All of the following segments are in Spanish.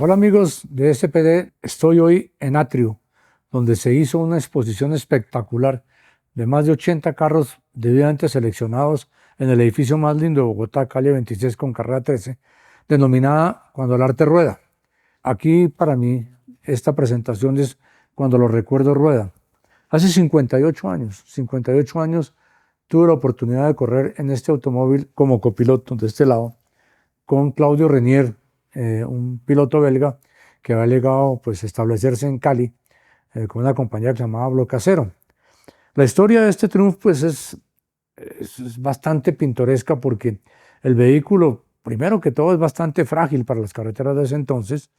Hola amigos de SPD, estoy hoy en Atrio, donde se hizo una exposición espectacular de más de 80 carros debidamente seleccionados en el edificio más lindo de Bogotá, calle 26 con carrera 13, denominada Cuando el arte rueda. Aquí para mí esta presentación es Cuando los recuerdos ruedan. Hace 58 años tuve la oportunidad de correr en este automóvil como copiloto de este lado con Claudio Renier, un piloto belga que había llegado pues, a establecerse en Cali con una compañía que se llamaba Blocacero. La historia de este triunfo pues, es bastante pintoresca porque el vehículo, primero que todo, es bastante frágil para las carreteras de ese entonces.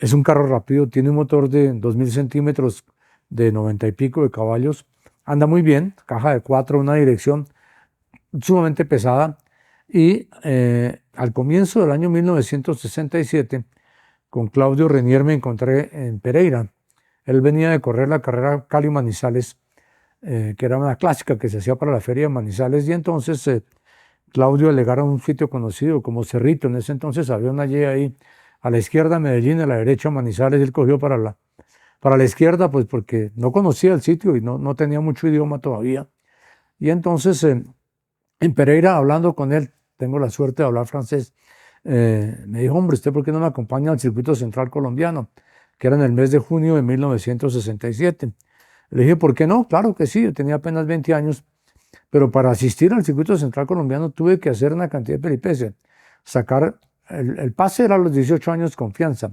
Es un carro rápido, tiene un motor de 2000 centímetros de 90 y pico de caballos, anda muy bien, caja de 4, una dirección sumamente pesada. Y al comienzo del año 1967, con Claudio Renier me encontré en Pereira. Él venía de correr la carrera Cali-Manizales, que era una clásica que se hacía para la feria de Manizales, y entonces Claudio alegara a un sitio conocido como Cerrito. En ese entonces había una Y ahí, a la izquierda Medellín, a la derecha Manizales. Él cogió para la izquierda, pues porque no conocía el sitio y no tenía mucho idioma todavía. Y entonces en Pereira, hablando con él, tengo la suerte de hablar francés, me dijo, hombre, ¿usted por qué no me acompaña al circuito central colombiano? Que era en el mes de junio de 1967. Le dije, ¿por qué no? Claro que sí, yo tenía apenas 20 años, pero para asistir al circuito central colombiano tuve que hacer una cantidad de peripecias. Sacar el pase era a los 18 años confianza,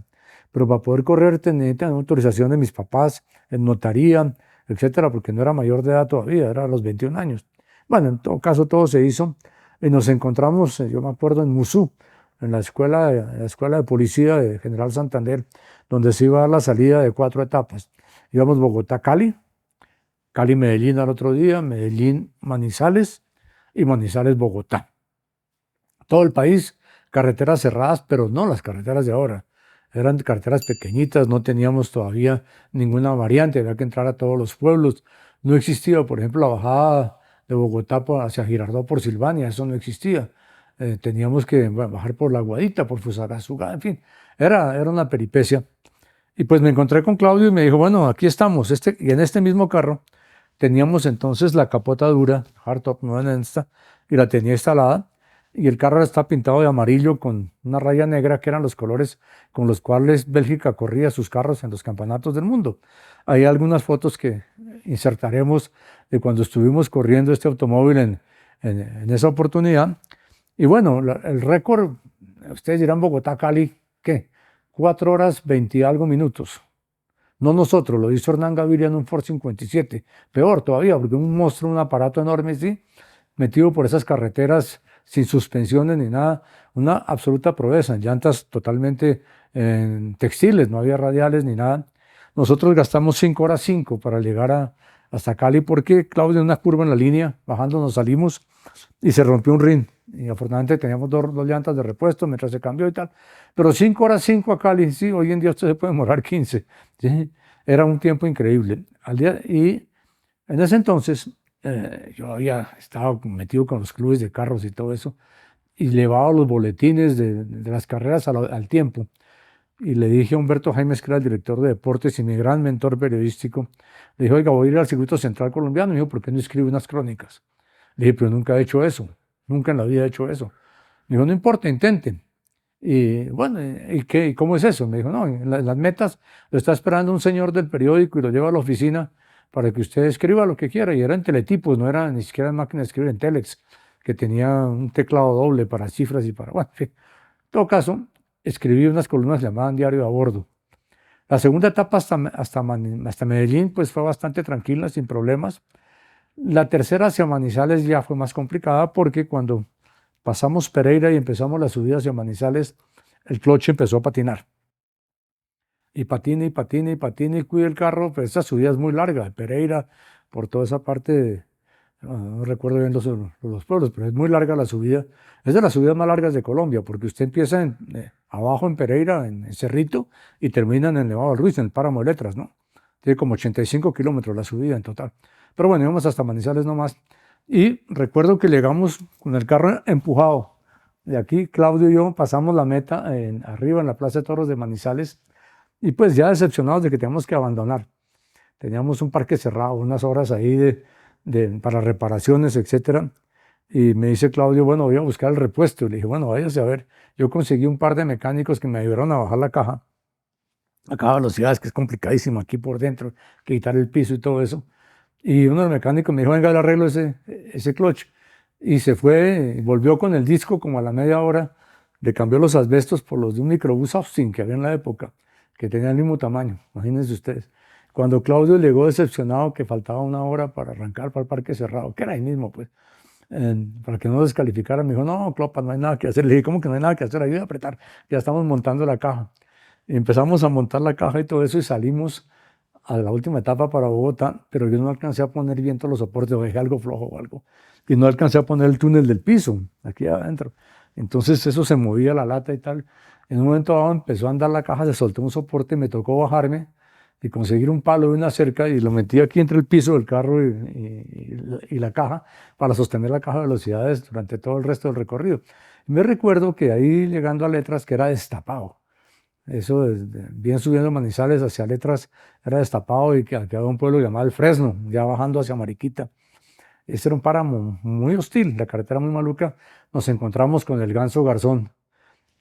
pero para poder correr tenía autorización de mis papás, en notaría, etcétera, porque no era mayor de edad todavía, era a los 21 años. Bueno, en todo caso todo se hizo y nos encontramos, yo me acuerdo, en Musú, en la escuela de policía de General Santander, donde se iba a dar la salida de 4 etapas. Íbamos Bogotá-Cali, Cali-Medellín al otro día, Medellín-Manizales y Manizales-Bogotá. Todo el país, carreteras cerradas, pero no las carreteras de ahora. Eran carreteras pequeñitas, no teníamos todavía ninguna variante, había que entrar a todos los pueblos. No existía, por ejemplo, la bajada de Bogotá hacia Girardot por Silvania, eso no existía. Teníamos que bajar por La Guadita, por Fusagasugá, en fin, era una peripecia. Y pues me encontré con Claudio y me dijo, bueno, aquí estamos. Y en este mismo carro teníamos entonces la capota dura, hardtop, no en esta, y la tenía instalada. Y el carro está pintado de amarillo con una raya negra, que eran los colores con los cuales Bélgica corría sus carros en los campeonatos del mundo. Hay algunas fotos que insertaremos de cuando estuvimos corriendo este automóvil en esa oportunidad. Y bueno, el récord, ustedes dirán Bogotá-Cali, ¿qué? 4 horas 20 y algo minutos. No nosotros, lo hizo Hernán Gaviria en un Ford 57. Peor todavía, porque un monstruo, un aparato enorme, sí, metido por esas carreteras sin suspensiones ni nada, una absoluta proeza, en llantas totalmente textiles, no había radiales ni nada. Nosotros gastamos 5 horas 5 para llegar hasta Cali, porque Claudio, en una curva en la línea, bajando nos salimos y se rompió un rin. Y afortunadamente teníamos dos llantas de repuesto mientras se cambió y tal. Pero 5 horas 5 a Cali, sí, hoy en día usted se puede demorar 15. ¿Sí? Era un tiempo increíble. Y en ese entonces yo había estado metido con los clubes de carros y todo eso, y llevaba los boletines de las carreras al tiempo. Y le dije a Humberto Jaimes, que era el director de deportes y mi gran mentor periodístico, le dije, oiga, voy a ir al circuito central colombiano. Y me dijo, ¿por qué no escribe unas crónicas? Le dije, pero nunca he hecho eso, nunca en la vida he hecho eso. Me dijo, no importa, intenten. Y bueno, ¿y qué? ¿Y cómo es eso? Me dijo, no, en las metas lo está esperando un señor del periódico y lo lleva a la oficina para que usted escriba lo que quiera. Y era en teletipos, no era ni siquiera en máquina de escribir, en telex, que tenía un teclado doble para cifras y para, bueno, en fin. En todo caso, escribí unas columnas llamadas Diario a Bordo. La segunda etapa hasta Medellín pues fue bastante tranquila, sin problemas. La tercera hacia Manizales ya fue más complicada, porque cuando pasamos Pereira y empezamos la subida hacia Manizales, el cloche empezó a patinar. Y patina y patina y patina y cuida el carro, pues esa subida es muy larga, de Pereira por toda esa parte, no recuerdo bien los pueblos, pero es muy larga la subida. Es de las subidas más largas de Colombia, porque usted empieza abajo en Pereira, en Cerrito, y termina en el Nevado del Ruiz, en el Páramo de Letras, ¿no? Tiene como 85 kilómetros la subida en total. Pero bueno, íbamos hasta Manizales nomás. Y recuerdo que llegamos con el carro empujado, de aquí Claudio y yo pasamos la meta arriba en la Plaza de Toros de Manizales y pues ya decepcionados de que teníamos que abandonar. Teníamos un parque cerrado, unas horas ahí para reparaciones, etcétera. Y me dice Claudio, bueno, voy a buscar el repuesto. Y le dije, bueno, váyase a ver. Yo conseguí un par de mecánicos que me ayudaron a bajar la caja a cada velocidad, es que es complicadísimo aquí por dentro, quitar el piso y todo eso. Y uno de los mecánicos me dijo, venga, le arreglo ese clutch. Y se fue, volvió con el disco como a la media hora, le cambió los asbestos por los de un microbús Austin que había en la época, que tenía el mismo tamaño, imagínense ustedes. Cuando Claudio llegó decepcionado que faltaba una hora para arrancar para el parque cerrado, que era ahí mismo, pues, para que no descalificara, me dijo, no, Clopa, no hay nada que hacer. Le dije, ¿cómo que no hay nada que hacer? Ayúdame a apretar, ya estamos montando la caja. Y empezamos a montar la caja y todo eso y salimos a la última etapa para Bogotá, pero yo no alcancé a poner bien todos los soportes, o dejé algo flojo o algo, y no alcancé a poner el túnel del piso, aquí adentro. Entonces eso se movía la lata y tal. En un momento dado empezó a andar la caja, se soltó un soporte, me tocó bajarme y conseguir un palo de una cerca y lo metí aquí entre el piso del carro y la caja para sostener la caja de velocidades durante todo el resto del recorrido. Me recuerdo que ahí llegando a Letras, que era destapado, eso, bien subiendo Manizales hacia Letras, era destapado y que había un pueblo llamado El Fresno, ya bajando hacia Mariquita. Este era un páramo muy hostil, la carretera muy maluca. Nos encontramos con el Ganso Garzón,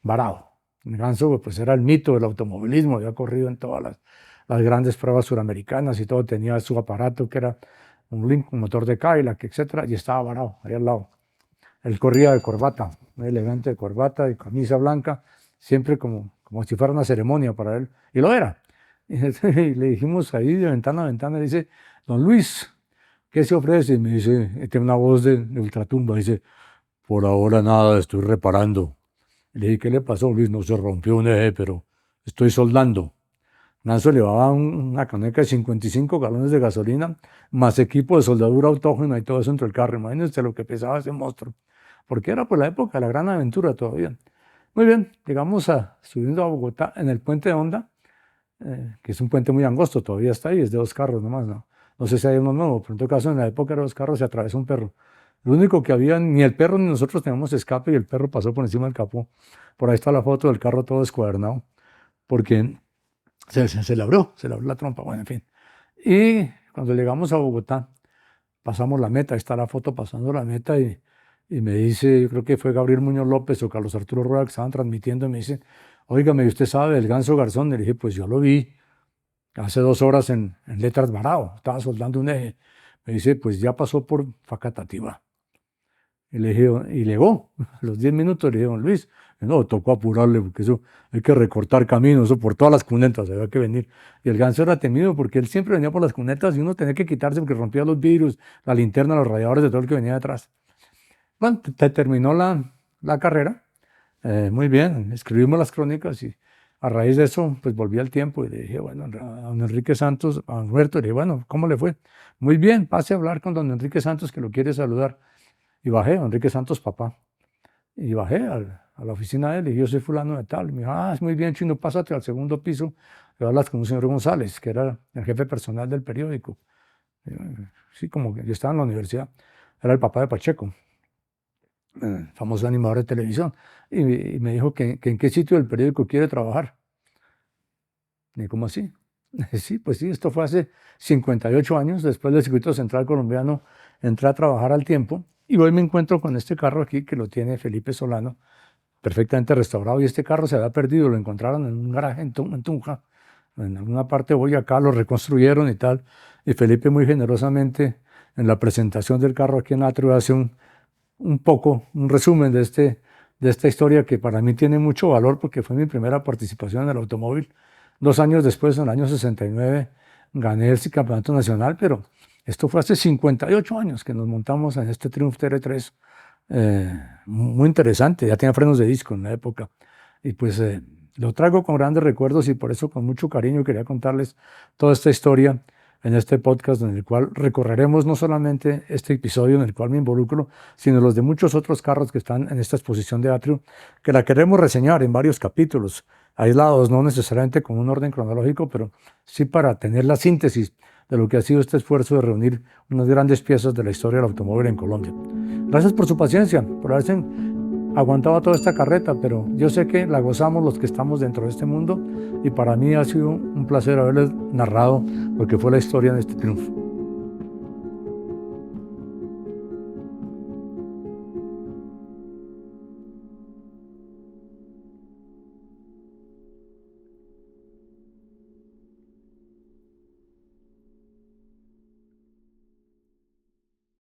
varado. El Ganso pues, era el mito del automovilismo, había corrido en todas las grandes pruebas suramericanas y todo, tenía su aparato que era un Lincoln, un motor de Cadillac, etc. Y estaba varado, ahí al lado. Él corría de corbata, muy elegante de corbata y camisa blanca, siempre como si fuera una ceremonia para él. Y lo era. Y le dijimos ahí de ventana a ventana, dice, don Luis, ¿qué se ofrece? Y me dice, tiene una voz de ultratumba, dice, por ahora nada, estoy reparando. Y le dije, ¿qué le pasó, Luis? No, se rompió un eje, pero estoy soldando. Nanzo llevaba una caneca de 55 galones de gasolina, más equipo de soldadura autógena y todo eso entre el carro. Imagínense lo que pesaba ese monstruo. Porque era pues la época de la gran aventura todavía. Muy bien, llegamos subiendo a Bogotá en el puente de Honda, que es un puente muy angosto, todavía está ahí, es de 2 carros nomás, ¿no? No sé si hay uno nuevo, pero en todo caso en la época era 2 carros, se atravesó un perro. Lo único que había, ni el perro ni nosotros teníamos escape y el perro pasó por encima del capó. Por ahí está la foto del carro todo descuadernado, porque se le abrió la trompa, bueno, en fin. Y cuando llegamos a Bogotá, pasamos la meta, ahí está la foto pasando la meta y me dice, yo creo que fue Gabriel Muñoz López o Carlos Arturo Rueda que estaban transmitiendo, y me dice, óigame, ¿usted sabe del Ganso Garzón? Le dije, pues yo lo vi hace 2 horas en Letras varado, estaba soldando un eje. Me dice, pues ya pasó por Facatativá. Y le dije, y llegó, a los 10 minutos le dije, don Luis, no, tocó apurarle porque eso hay que recortar caminos, eso por todas las cunetas, había que venir. Y el Ganso era temido porque él siempre venía por las cunetas y uno tenía que quitarse porque rompía los vidrios, la linterna, los radiadores de todo el que venía detrás. Bueno, terminó la carrera, muy bien, escribimos las crónicas y a raíz de eso, pues volví al tiempo y le dije, bueno, a don Enrique Santos, a Humberto, le dije, bueno, ¿cómo le fue? Muy bien, pase a hablar con don Enrique Santos que lo quiere saludar. Y bajé, don Enrique Santos, papá. Y bajé a la oficina de él y yo soy fulano de tal. Y me dijo, es muy bien, Chino, pásate al segundo piso y hablas con un señor González, que era el jefe personal del periódico. Sí, como que yo estaba en la universidad. Era el papá de Pacheco, famoso animador de televisión. Y me dijo que en qué sitio del periódico quiere trabajar. Y ¿cómo así? Sí, pues sí, esto fue hace 58 años, después del Circuito Central Colombiano, entré a trabajar al tiempo y hoy me encuentro con este carro aquí que lo tiene Felipe Solano, perfectamente restaurado, y este carro se había perdido, lo encontraron en un garaje en Tunja, en alguna parte de Boyacá, lo reconstruyeron y tal, y Felipe muy generosamente en la presentación del carro aquí en Atrio hace un resumen de esta historia que para mí tiene mucho valor porque fue mi primera participación en el automóvil. 2 años después, en el año 69, gané el campeonato nacional, pero esto fue hace 58 años que nos montamos en este Triumph TR3, muy interesante, ya tenía frenos de disco en la época. Y pues lo traigo con grandes recuerdos y por eso con mucho cariño quería contarles toda esta historia en este podcast en el cual recorreremos no solamente este episodio en el cual me involucro, sino los de muchos otros carros que están en esta exposición de Atrio, que la queremos reseñar en varios capítulos, aislados, no necesariamente con un orden cronológico, pero sí para tener la síntesis de lo que ha sido este esfuerzo de reunir unas grandes piezas de la historia del automóvil en Colombia. Gracias por su paciencia, por haberse aguantaba toda esta carreta, pero yo sé que la gozamos los que estamos dentro de este mundo y para mí ha sido un placer haberles narrado lo que fue la historia de este triunfo.